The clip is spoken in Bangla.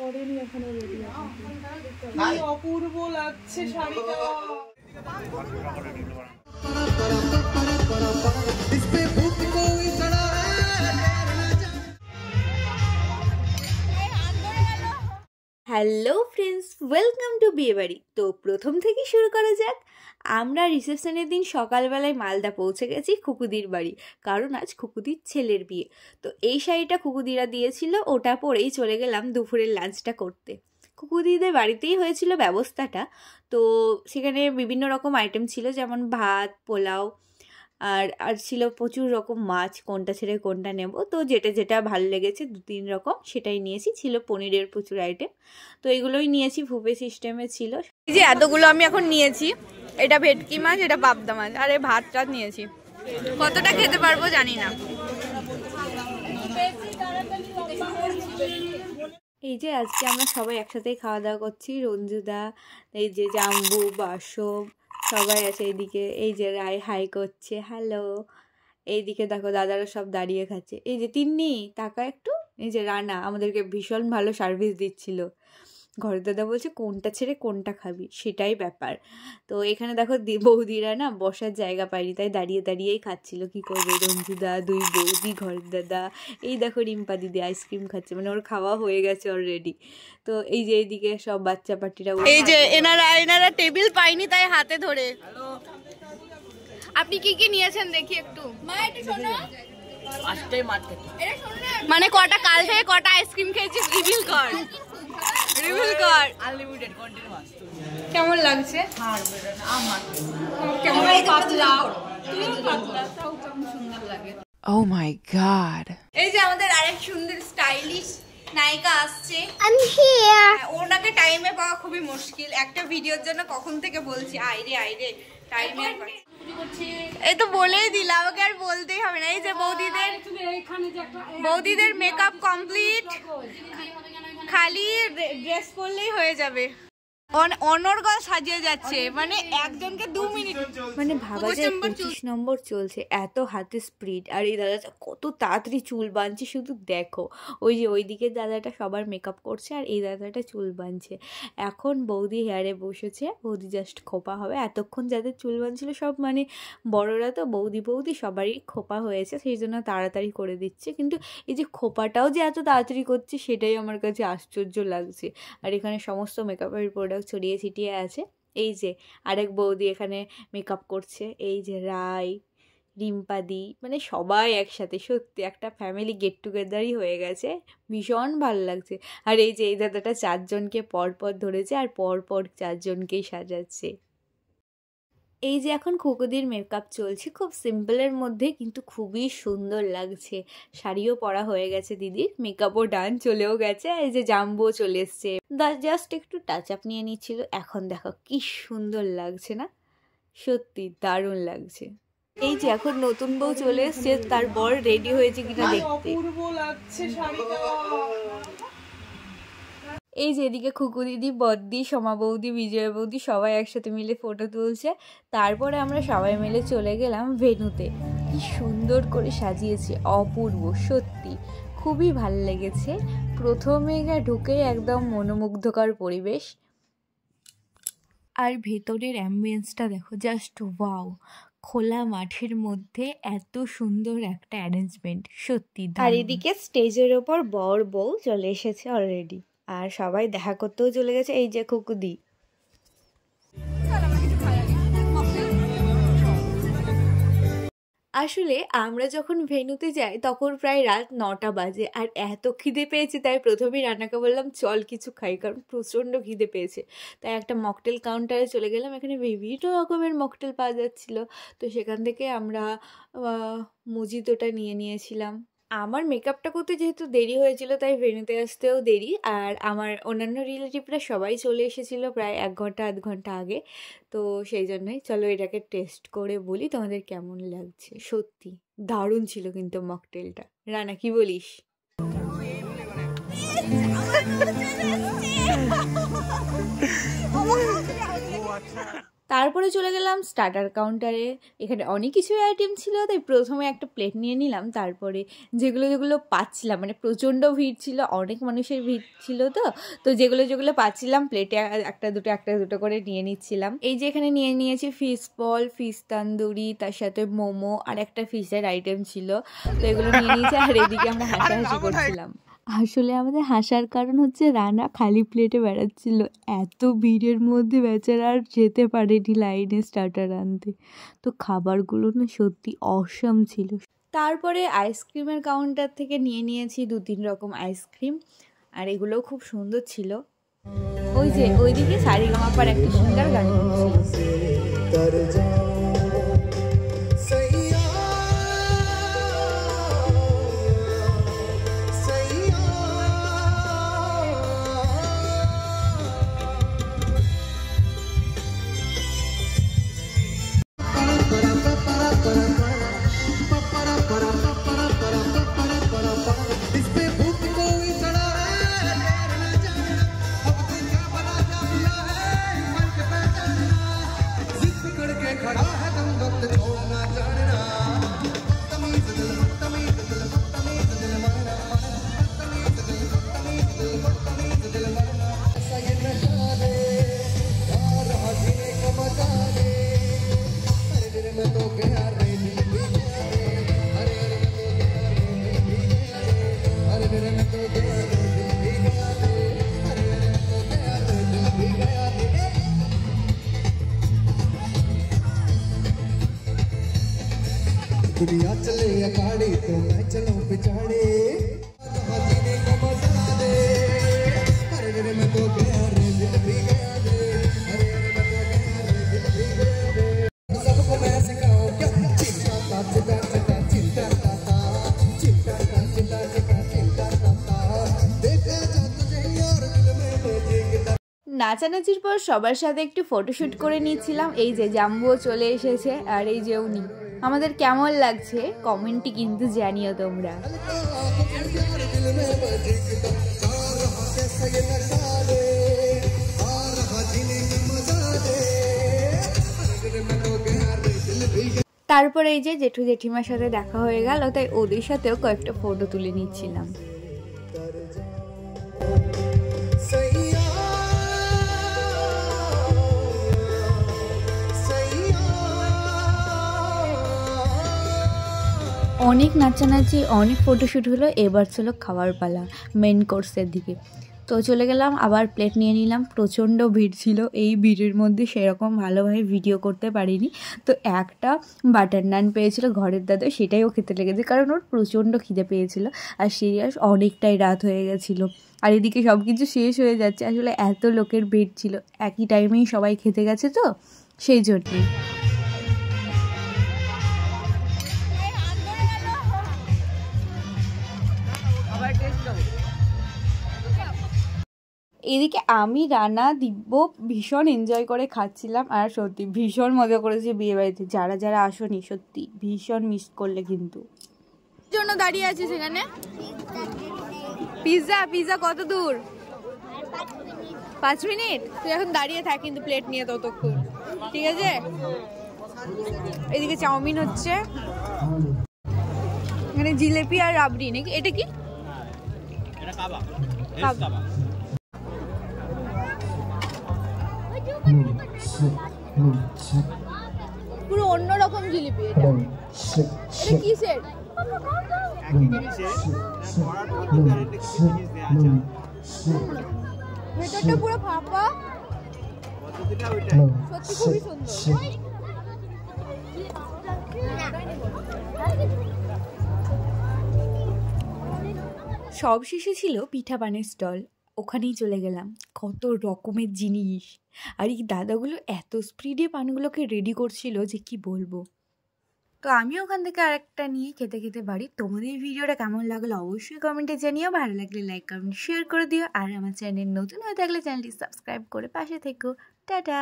পরেনি এখনো রেডি আছে। অপূর্ব লাগছে শাড়িটা। হ্যালো ফ্রেন্ডস, ওয়েলকাম টু বিয়েবাড়ি। তো প্রথম থেকে শুরু করা যাক। আমরা রিসেপশনের দিন সকালবেলায় মালদা পৌঁছে গেছি খুকুদির বাড়ি, কারণ আজ খুকুদির ছেলের বিয়ে। তো এই শাড়িটা খুকুদিরা দিয়েছিল, ওটা পরেই চলে গেলাম দুপুরের লাঞ্চটা করতে। খুকুদিদের বাড়িতেই হয়েছিল ব্যবস্থাটা। তো সেখানে বিভিন্ন রকম আইটেম ছিল, যেমন ভাত, পোলাও, আর ছিল প্রচুর রকম মাছ, কোনটা ছেড়ে কোনটা নেব। তো যেটা যেটা ভালো লেগেছে 2-3 রকম সেটাই নিয়েছি। ছিল পনিরের প্রচুর আইটেম, তো এগুলোই নিয়েছি। বুফে সিস্টেমে ছিল। এই যে এতগুলো আমি এখন নিয়েছি। এটা ভেটকি মাছ, এটা পাবদা মাছ, আর এই ভাতটা নিয়েছি। কতটা খেতে পারবো জানি না। এই যে আজকে আমরা সবাই একসাথেই খাওয়া দাওয়া করছি। রঞ্জুদা, এই যে জাম্বু, বাসব সবাই আছে এইদিকে। এই যে রায় হাই করছে, হ্যালো। এইদিকে দেখো দাদারা সব দাঁড়িয়ে খাচ্ছে। এই যে তিন্নি টাকা একটু। এই যে রানা আমাদেরকে ভীষণ ভালো সার্ভিস দিচ্ছিল। ঘরের দাদা বলছে কোনটা ছেড়ে কোনটা খাবি, সেটাই ব্যাপার। তো এখানে দেখো বৌদিরা না বসার জায়গা পায়নি, তাই দাঁড়িয়ে দাঁড়িয়েই খাচ্ছিল। কি করবে, রঞ্জুদা, 2 বৌদি, ঘরের দাদা। এই দেখো রিম্পা দিদি আইসক্রিম খাচ্ছে, মানে ওর খাওয়া হয়ে গেছে অলরেডি। তো এই যে এইদিকে সব বাচ্চা পার্টিরা। এই যে এনারা টেবিল পাইনি, তাই হাতে ধরে। আপনি কি কি নিয়েছেন দেখি একটু। মানে কটা কাল থেকে কটা আইসক্রিম খেয়েছি, রিভিল কর। Unlimited continuous. কেমন লাগছে? কেমন পাতলা? ও মাই গড। এই যে আমাদের আরেক সুন্দর স্টাইলিশ নায়িকা আসছে। ওনাকে টাইমে পাওয়া খুবই মুশকিল। একটা ভিডিওর জন্য কখন থেকে বলছি আইরে টাইমে। এই তো বলেই দিলাম, আমাকে আর বলতেই হবে না। এই যে বৌদিদের মেকআপ কমপ্লিট, খালি ড্রেস পরলেই হয়ে যাবে। অনর্গল সাজিয়ে যাচ্ছে, মানে একজনকে 2 মিনিট। মানে ভাবা যায় 25 নম্বর চলছে, এত হাতে স্পিড। আর এই দাদাটা কত তাড়াতাড়ি চুল বাঁধছে শুধু দেখো। ওই যে ওইদিকে দাদাটা সবার মেকআপ করছে, আর এই দাদাটা চুল বাঁধছে। এখন বৌদি হেয়ারে বসেছে, বৌদি জাস্ট খোপা হবে। এতক্ষণ যাদের চুল বাঁধছিল সব মানে বড়রা, তো বৌদি সবারই খোপা হয়েছে, সেই জন্য তাড়াতাড়ি করে দিচ্ছে। কিন্তু এই যে খোপাটাও যে এত তাড়াতাড়ি করছে, সেটাই আমার কাছে আশ্চর্য লাগছে। আর এখানে সমস্ত মেকআপের প্রোডাক্ট ছড়িয়ে ছিটিয়ে আছে। এই যে আরেক বৌদি এখানে মেকআপ করছে। এই যে রায়, রিম্পাদি, মানে সবাই একসাথে। সত্যি একটা ফ্যামিলি গেট টুগেদারই হয়ে গেছে, ভীষণ ভালো লাগছে। আর এই যে এই দাদাটা 4 জনকে পরপর ধরেছে, আর পরপর 4 জনকেই সাজাচ্ছে। এই যে এখন খুকুদির মেকআপ চলছে, খুব সিম্পলের মধ্যে, কিন্তু খুবই সুন্দর লাগছে। শাড়িও পরা হয়ে গেছে দিদির, মেকআপও ডান, চলেও গেছে। এই যে জাম্বুও চলে এসছে, জাস্ট একটু টাচ আপ নিয়ে নিচ্ছিল। এখন দেখো কি সুন্দর লাগছে না, সত্যি দারুণ লাগছে। এই যে এখন নতুন বউ চলে এসছে, তার বর রেডি হয়েছে কিনা দেখতে। অপূর্ব লাগছে শাড়িটা। এই যে এদিকে খুকু দিদি, বদ্দি, সোমা বৌদি, বিজয়া বৌদি সবাই একসাথে মিলে ফটো তুলছে। তারপরে আমরা সবাই মিলে চলে গেলাম ভেন্যুতে। কি সুন্দর করে সাজিয়েছে, অপূর্ব, সত্যি খুবই ভাল লেগেছে। প্রথমে ঢুকে একদম মনোমুগ্ধকর পরিবেশ, আর ভেতরের অ্যাম্বিয়েন্সটা দেখো, জাস্ট ওয়াও। খোলা মাঠের মধ্যে এত সুন্দর একটা অ্যারেঞ্জমেন্ট, সত্যি। আর এদিকে স্টেজের ওপর বর বউ চলে এসেছে অলরেডি, আর সবাই দেখা করতেও চলে গেছে। এই যে খুকুদি। আসলে আমরা যখন ভেন্যুতে যাই তখন প্রায় রাত 9টা বাজে, আর এত খিদে পেয়েছে, তাই প্রথমেই রান্নাকে বললাম চল কিছু খাই, কারণ প্রচণ্ড খিদে পেয়েছে। তাই একটা মকটেল কাউন্টারে চলে গেলাম, এখানে বিভিন্ন রকমের মকটেল পাওয়া যাচ্ছিল। তো সেখান থেকে আমরা মজিতোটা নিয়েছিলাম। আমার মেকআপটা করতে যেহেতু দেরি হয়েছিল, তাই ভেন্যুতে আসতেও দেরি। আর আমার অন্যান্য রিলেটিভরা সবাই চলে এসেছিলো প্রায় 1 ঘন্টা 1.5 ঘন্টা আগে। তো সেই জন্যই চলো এটাকে টেস্ট করে বলি তোমাদের কেমন লাগছে। সত্যি দারুণ ছিল কিন্তু মকটেলটা। রানা কি বলিস? তারপরে চলে গেলাম স্টার্টার কাউন্টারে। এখানে অনেক কিছু আইটেম ছিল, তাই প্রথমে একটা প্লেট নিয়ে নিলাম। তারপরে যেগুলো পাচ্ছিলাম, মানে প্রচণ্ড ভিড় ছিল, অনেক মানুষের ভিড় ছিল, তো যেগুলো পাচ্ছিলাম প্লেটে একটা দুটো করে নিয়ে নিচ্ছিলাম। এই যে এখানে নিয়ে নিয়েছি ফিশ বল, ফিশ তান্দুরি, তার সাথে মোমো আর একটা ফিশের আইটেম ছিল। তো এগুলো নিয়ে নিয়েছি, আর এদিকে আমরা হাসাহাসি করছিলাম। আসলে আমাদের হাসার কারণ হচ্ছে রানা খালি প্লেটে বেড়াচ্ছিল, এত ভিড়ের মধ্যে বেচারা আর যেতে পারেনি লাইনে স্টার্টার আনতে। তো খাবারগুলো না সত্যি অসাম ছিল। তারপরে আইসক্রিমের কাউন্টার থেকে নিয়ে নিয়েছি 2-3 রকম আইসক্রিম, আর এগুলোও খুব সুন্দর ছিল। ওই যে ওইদিকে সারেগামাপার একটা সুন্দর গান হচ্ছিল। दुनिया चले अखाड़े तो मैं चलूं पिछाड़े, जीने का मजा दे। अरे अरे मैं तो गया रे, दिल भी गया रे। अरे अरे मैं तो गया रे, दिल भी गया रे। सबको मैं सिखाऊं क्या चिंता ता चिंता चिंता चिंता ता चिंता ता चिंता चिंता चिंता ता देखा जा तुझे यार दिल में बजेगा। নাচানাচির পর সবার সাথে একটু ফটোশুট করে নিচ্ছিলাম। এই যে জাম্বুও চলে এসেছে, আর এই যে উনি। আমাদের কেমন লাগছে কমেন্টে কিন্তু জানিও তোমরা। তারপরে এই যে জেঠু জেঠিমার সাথে দেখা হয়ে গেল, তাই ওদের সাথেও কয়েকটা ফটো তুলে নিচ্ছিলাম। অনেক নাচানাচি, অনেক ফটোশ্যুট হলো। এবার ছিল খাওয়ার পালা, মেন কোর্সের দিকে। তো চলে গেলাম, আবার প্লেট নিয়ে নিলাম। প্রচণ্ড ভিড় ছিল, এই ভিড়ের মধ্যে সেরকম ভালোভাবে ভিডিও করতে পারিনি। তো একটা বাটার নান পেয়েছিল ঘরের দাদা, সেটাইও খেতে লেগেছে, কারণ ওর প্রচণ্ড খিদে পেয়েছিল। আর সিরিয়াস অনেকটাই রাত হয়ে গেছিলো, আর এদিকে সব কিছু শেষ হয়ে যাচ্ছে। আসলে এত লোকের ভিড় ছিল, একই টাইমেই সবাই খেতে গেছে, তো সেই জন্যই। এদিকে আমি, রানা, দিব্য ভীষণ এনজয় করে খাচ্ছিলাম। আর সত্যি ভীষণ মজা করেছে বিয়ে বাড়িতে। যারা যারা আসনি সত্যি ভীষণ মিস করলে কিন্তু। জন্য দাঁড়িয়ে আছি সেখানে। পিৎজা কত দূর? 5 মিনিট। তুই এখন দাঁড়িয়ে থাক কিন্তু প্লেট নিয়ে ততক্ষণ, ঠিক আছে? এদিকে চাউমিন হচ্ছে, এখানে জিলেপি আর রাবড়ি নাকি, এটা কি? পুরো অন্যরকম জিলিপি। এটা কিসের? ভেতরটা পুরো ফাঁপা, সত্যি খুবই সুন্দর। সব শেষে ছিল পিঠা পানের স্টল, ওখানেই চলে গেলাম। কত রকমের জিনিস, আর এই দাদাগুলো এত স্পিডে পানগুলোকে রেডি করছিল যে কি বলবো। তো আমি ওখান থেকে আরেকটা নিয়ে খেতে খেতে বাড়ি। তোমাদের ভিডিওটা কেমন লাগলো অবশ্যই কমেন্টে জানিও। ভালো লাগলে লাইক কমেন্ট শেয়ার করে দিও, আর আমার চ্যানেল নতুন হয়ে থাকলে চ্যানেলটি সাবস্ক্রাইব করে পাশে থেকো। টাটা।